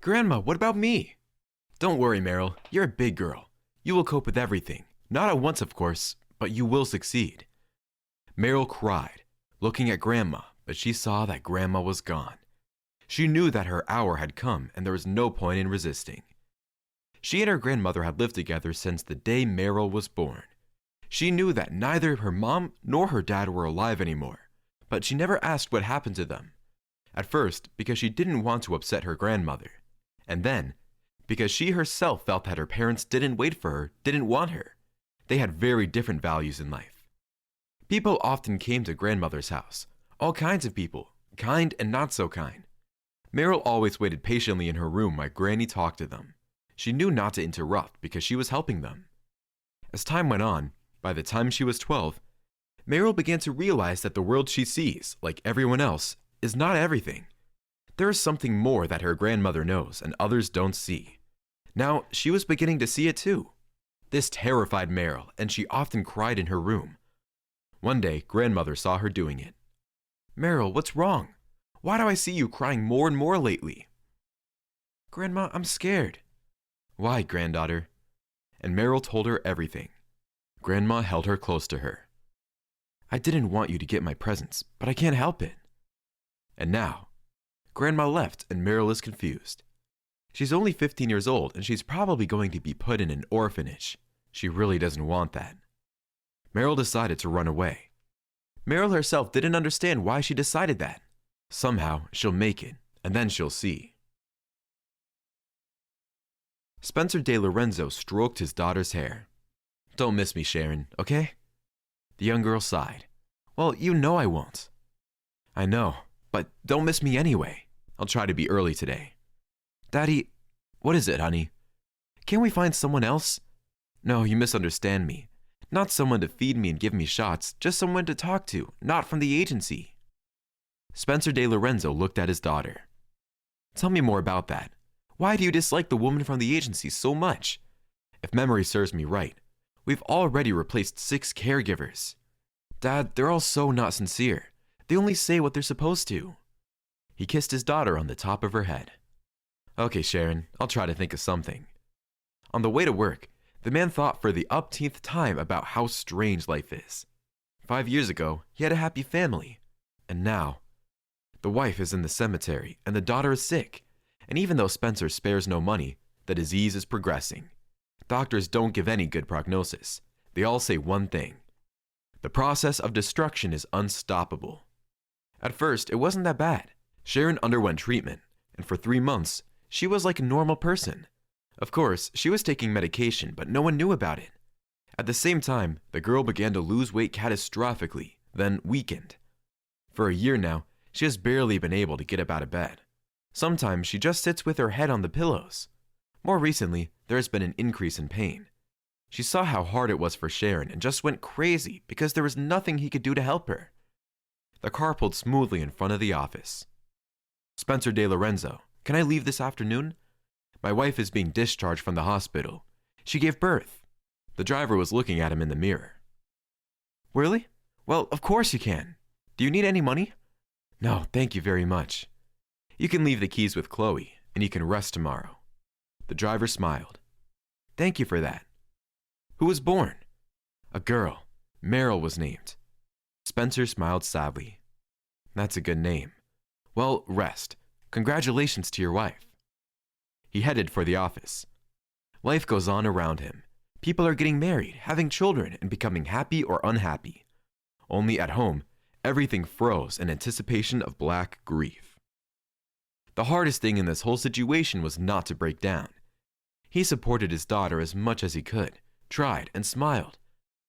Grandma, what about me? Don't worry, Meryl. You're a big girl. You will cope with everything. Not at once, of course, but you will succeed. Meryl cried, looking at Grandma, but she saw that Grandma was gone. She knew that her hour had come and there was no point in resisting. She and her grandmother had lived together since the day Meryl was born. She knew that neither her mom nor her dad were alive anymore, but she never asked what happened to them. At first, because she didn't want to upset her grandmother, and then, because she herself felt that her parents didn't wait for her, didn't want her. They had very different values in life. People often came to grandmother's house, all kinds of people, kind and not so kind. Meryl always waited patiently in her room while Granny talked to them. She knew not to interrupt because she was helping them. As time went on, by the time she was 12, Meryl began to realize that the world she sees, like everyone else, is not everything. There is something more that her grandmother knows and others don't see. Now, she was beginning to see it too. This terrified Meryl, and she often cried in her room. One day, grandmother saw her doing it. "Meryl, what's wrong? Why do I see you crying more and more lately?" "Grandma, I'm scared." "Why, granddaughter?" And Meryl told her everything. Grandma held her close to her. "I didn't want you to get my presents, but I can't help it." And now, Grandma left and Meryl is confused. She's only 15 years old and she's probably going to be put in an orphanage. She really doesn't want that. Meryl decided to run away. Meryl herself didn't understand why she decided that. Somehow, she'll make it, and then she'll see. Spencer De Lorenzo stroked his daughter's hair. "Don't miss me, Sharon, okay?" The young girl sighed. "Well, you know I won't." "I know, but don't miss me anyway. I'll try to be early today." "Daddy, what is it, honey?" "Can't we find someone else?" "No, you misunderstand me. Not someone to feed me and give me shots, just someone to talk to, not from the agency." Spencer De Lorenzo looked at his daughter. "Tell me more about that. Why do you dislike the woman from the agency so much? If memory serves me right, we've already replaced 6 caregivers." "Dad, they're all so not sincere. They only say what they're supposed to." He kissed his daughter on the top of her head. "Okay, Sharon, I'll try to think of something." On the way to work, the man thought for the upteenth time about how strange life is. 5 years ago, he had a happy family. And now, the wife is in the cemetery and the daughter is sick. And even though Spencer spares no money, the disease is progressing. Doctors don't give any good prognosis. They all say one thing: the process of destruction is unstoppable. At first, it wasn't that bad. Sharon underwent treatment, and for 3 months, she was like a normal person. Of course, she was taking medication, but no one knew about it. At the same time, the girl began to lose weight catastrophically, then weakened. For a year now, she has barely been able to get up out of bed. Sometimes she just sits with her head on the pillows. More recently, there has been an increase in pain. She saw how hard it was for Sharon and just went crazy because there was nothing he could do to help her. The car pulled smoothly in front of the office. "Spencer De Lorenzo, can I leave this afternoon? My wife is being discharged from the hospital. She gave birth." The driver was looking at him in the mirror. "Really? Well, of course you can. Do you need any money?" "No, thank you very much." "You can leave the keys with Chloe, and you can rest tomorrow." The driver smiled. "Thank you for that." "Who was born?" "A girl. Meryl was named." Spencer smiled sadly. "That's a good name. Well, rest. Congratulations to your wife." He headed for the office. Life goes on around him. People are getting married, having children, and becoming happy or unhappy. Only at home, everything froze in anticipation of black grief. The hardest thing in this whole situation was not to break down. He supported his daughter as much as he could, tried, and smiled.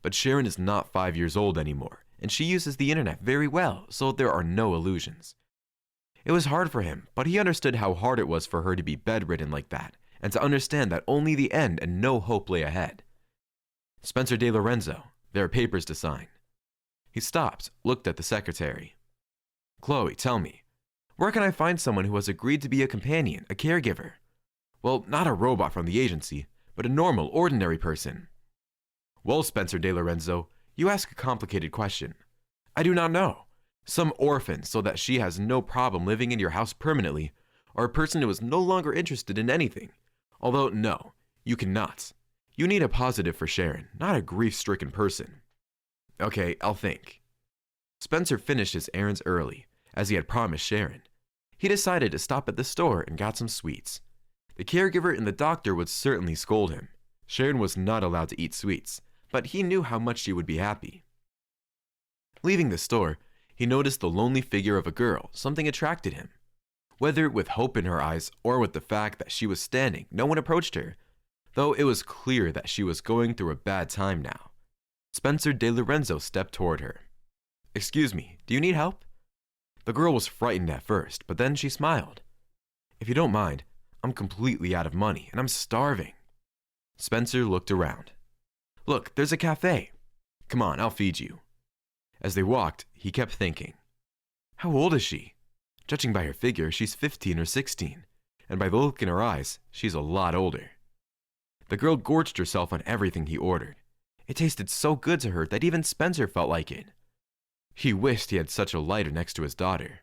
But Sharon is not 5 years old anymore, and she uses the internet very well, so there are no illusions. It was hard for him, but he understood how hard it was for her to be bedridden like that, and to understand that only the end and no hope lay ahead. "Spencer De Lorenzo, there are papers to sign." He stopped, looked at the secretary. "Chloe, tell me, where can I find someone who has agreed to be a companion, a caregiver? Well, not a robot from the agency, but a normal, ordinary person." "Well, Spencer De Lorenzo, you ask a complicated question. I do not know. Some orphan so that she has no problem living in your house permanently, or a person who is no longer interested in anything. Although, no, you cannot. You need a positive for Sharon, not a grief-stricken person. Okay, I'll think. Spencer finished his errands early, as he had promised Sharon. He decided to stop at the store and got some sweets. The caregiver and the doctor would certainly scold him. Sharon was not allowed to eat sweets, but he knew how much she would be happy. Leaving the store, he noticed the lonely figure of a girl. Something attracted him. Whether with hope in her eyes or with the fact that she was standing, no one approached her, though it was clear that she was going through a bad time now. Spencer De Lorenzo stepped toward her. "Excuse me, do you need help?" The girl was frightened at first, but then she smiled. "If you don't mind, I'm completely out of money, and I'm starving." Spencer looked around. "Look, there's a cafe. Come on, I'll feed you." As they walked, he kept thinking, how old is she? Judging by her figure, she's 15 or 16, and by the look in her eyes, she's a lot older. The girl gorged herself on everything he ordered. It tasted so good to her that even Spencer felt like it. He wished he had such a lighter next to his daughter.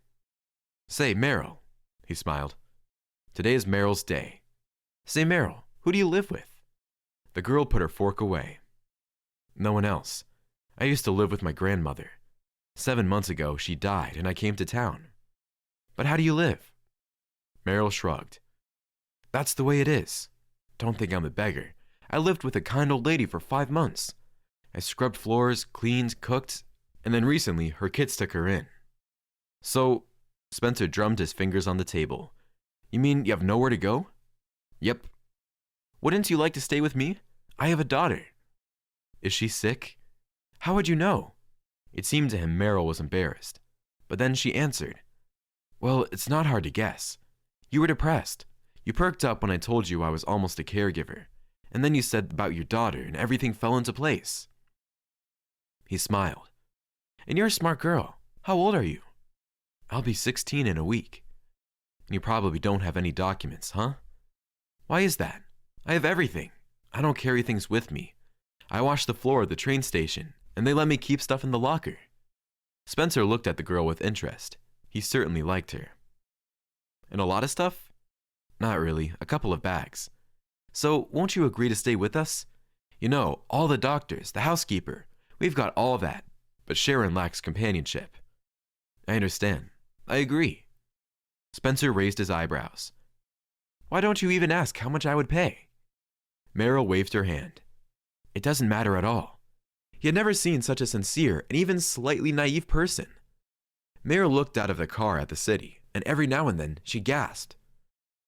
"Say, Meryl," he smiled. "Today is Meryl's day. Say, Meryl, who do you live with?" The girl put her fork away. "No one else. I used to live with my grandmother. 7 months ago, she died and I came to town." "But how do you live?" Meryl shrugged. "That's the way it is. Don't think I'm a beggar. I lived with a kind old lady for 5 months. I scrubbed floors, cleaned, cooked, and then recently her kids took her in." "So," Spencer drummed his fingers on the table, "you mean you have nowhere to go?" "Yep." "Wouldn't you like to stay with me? I have a daughter." "Is she sick?" "How would you know?" It seemed to him Meryl was embarrassed. But then she answered, "Well, it's not hard to guess. You were depressed. You perked up when I told you I was almost a caregiver. And then you said about your daughter and everything fell into place." He smiled. "And you're a smart girl. How old are you?" "I'll be 16 in a week." "And you probably don't have any documents, huh?" "Why is that? I have everything. I don't carry things with me. I wash the floor at the train station, and they let me keep stuff in the locker." Spencer looked at the girl with interest. He certainly liked her. "And a lot of stuff?" "Not really, a couple of bags." "So, won't you agree to stay with us? You know, all the doctors, the housekeeper, we've got all that, but Sharon lacks companionship." "I understand. I agree." Spencer raised his eyebrows. "Why don't you even ask how much I would pay?" Meryl waved her hand. It doesn't matter at all. He had never seen such a sincere and even slightly naive person. Meryl looked out of the car at the city, and every now and then she gasped.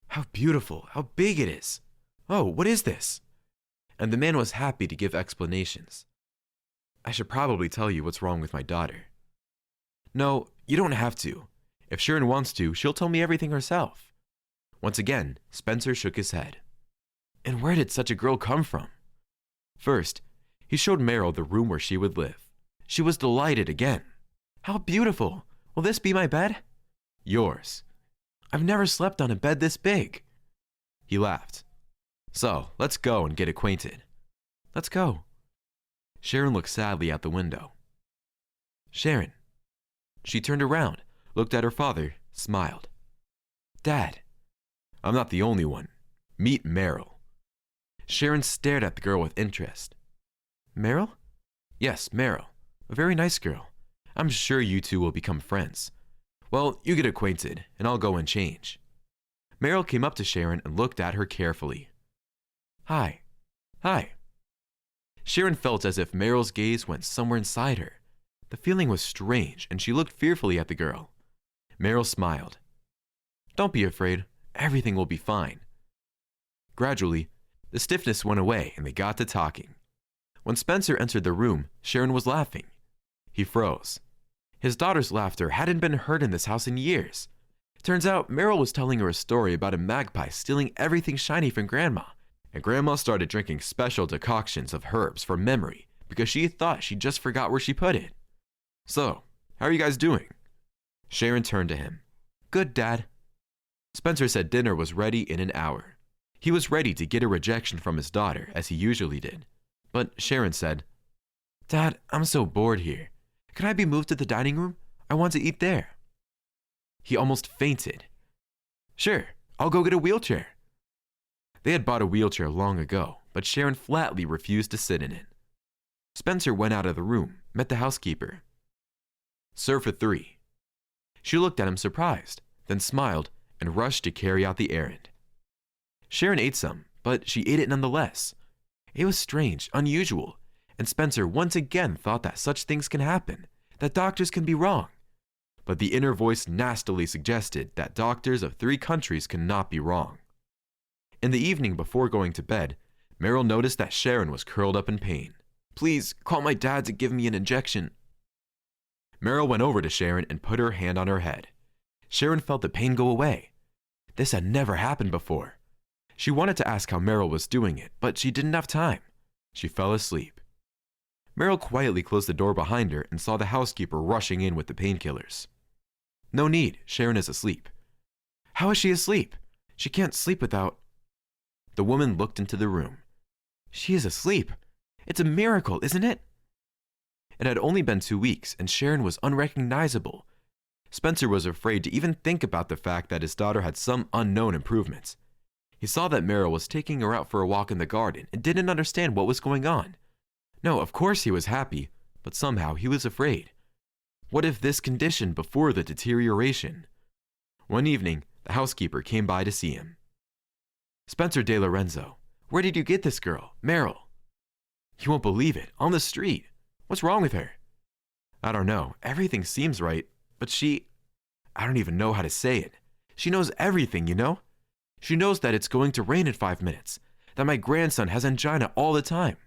"How beautiful, how big it is. Oh, what is this?" And the man was happy to give explanations. "I should probably tell you what's wrong with my daughter." "No, you don't have to. If Sharon wants to, she'll tell me everything herself." Once again, Spencer shook his head. And where did such a girl come from? First, he showed Meryl the room where she would live. She was delighted again. "How beautiful! Will this be my bed?" "Yours." "I've never slept on a bed this big." He laughed. "So, let's go and get acquainted." "Let's go." Sharon looked sadly out the window. "Sharon." She turned around, looked at her father, smiled. "Dad." "I'm not the only one. Meet Meryl." Sharon stared at the girl with interest. "Meryl?" "Yes, Meryl. A very nice girl. I'm sure you two will become friends. Well, you get acquainted, and I'll go and change." Meryl came up to Sharon and looked at her carefully. "Hi." "Hi." Sharon felt as if Meryl's gaze went somewhere inside her. The feeling was strange, and she looked fearfully at the girl. Meryl smiled. "Don't be afraid. Everything will be fine." Gradually, the stiffness went away and they got to talking. When Spencer entered the room, Sharon was laughing. He froze. His daughter's laughter hadn't been heard in this house in years. Turns out Meryl was telling her a story about a magpie stealing everything shiny from Grandma, and Grandma started drinking special decoctions of herbs from memory because she thought she just forgot where she put it. "So, how are you guys doing?" Sharon turned to him. "Good, Dad." Spencer said dinner was ready in an hour. He was ready to get a rejection from his daughter, as he usually did. But Sharon said, "Dad, I'm so bored here. Can I be moved to the dining room? I want to eat there." He almost fainted. "Sure, I'll go get a wheelchair. They had bought a wheelchair long ago, but Sharon flatly refused to sit in it. Spencer went out of the room, met the housekeeper. Serve for 3. She looked at him surprised, then smiled and rushed to carry out the errand. Sharon ate some, but she ate it nonetheless. It was strange, unusual, and Spencer once again thought that such things can happen, that doctors can be wrong. But the inner voice nastily suggested that doctors of 3 countries cannot be wrong. In the evening before going to bed, Meryl noticed that Sharon was curled up in pain. Please, call my dad to give me an injection. Meryl went over to Sharon and put her hand on her head. Sharon felt the pain go away. This had never happened before. She wanted to ask how Meryl was doing it, but she didn't have time. She fell asleep. Meryl quietly closed the door behind her and saw the housekeeper rushing in with the painkillers. No need, Sharon is asleep. How is she asleep? She can't sleep without... The woman looked into the room. She is asleep. It's a miracle, isn't it? It had only been 2 weeks, and Sharon was unrecognizable. Spencer was afraid to even think about the fact that his daughter had some unknown improvements. He saw that Meryl was taking her out for a walk in the garden and didn't understand what was going on. No, of course he was happy, but somehow he was afraid. What if this condition before the deterioration? One evening, the housekeeper came by to see him. Spencer De Lorenzo, where did you get this girl, Meryl? You won't believe it, on the street. What's wrong with her? I don't know, everything seems right, but I don't even know how to say it. She knows everything, you know? She knows that it's going to rain in 5 minutes, that my grandson has angina all the time.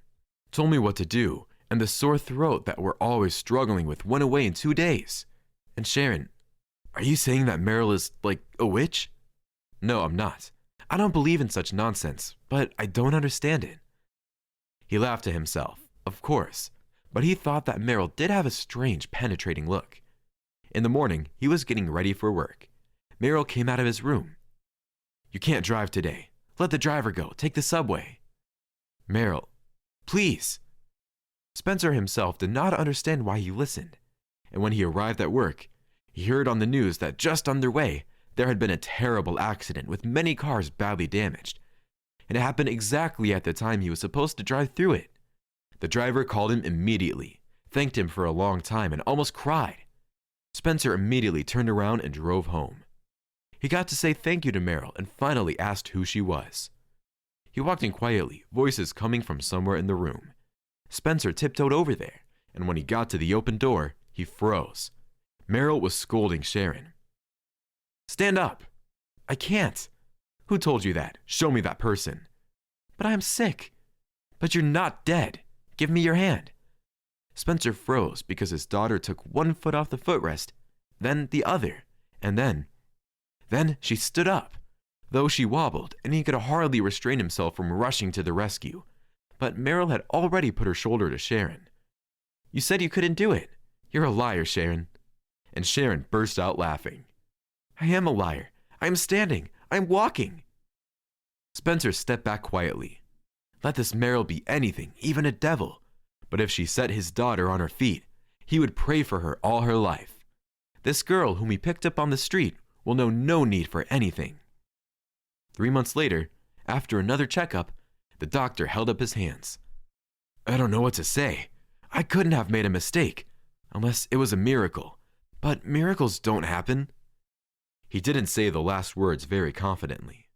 Told me what to do, and the sore throat that we're always struggling with went away in 2 days. And Sharon, are you saying that Meryl is like a witch? No, I'm not. I don't believe in such nonsense, but I don't understand it. He laughed to himself, of course, but he thought that Meryl did have a strange, penetrating look. In the morning, he was getting ready for work. Meryl came out of his room. You can't drive today. Let the driver go. Take the subway. Meryl, please. Spencer himself did not understand why he listened, and when he arrived at work, he heard on the news that just underway, there had been a terrible accident with many cars badly damaged, and it happened exactly at the time he was supposed to drive through it. The driver called him immediately, thanked him for a long time, and almost cried. Spencer immediately turned around and drove home. He got to say thank you to Meryl and finally asked who she was. He walked in quietly, voices coming from somewhere in the room. Spencer tiptoed over there, and when he got to the open door, he froze. Meryl was scolding Sharon. Stand up. I can't. Who told you that? Show me that person. But I'm sick. But you're not dead. Give me your hand. Spencer froze because his daughter took 1 foot off the footrest, then the other, and then she stood up, though she wobbled, and he could hardly restrain himself from rushing to the rescue. But Meryl had already put her shoulder to Sharon. You said you couldn't do it. You're a liar, Sharon. And Sharon burst out laughing. I am a liar. I am standing. I am walking. Spencer stepped back quietly. Let this Meryl be anything, even a devil. But if she set his daughter on her feet, he would pray for her all her life. This girl whom he picked up on the street will know no need for anything. 3 months later, after another checkup, the doctor held up his hands. I don't know what to say. I couldn't have made a mistake, unless it was a miracle. But miracles don't happen. He didn't say the last words very confidently.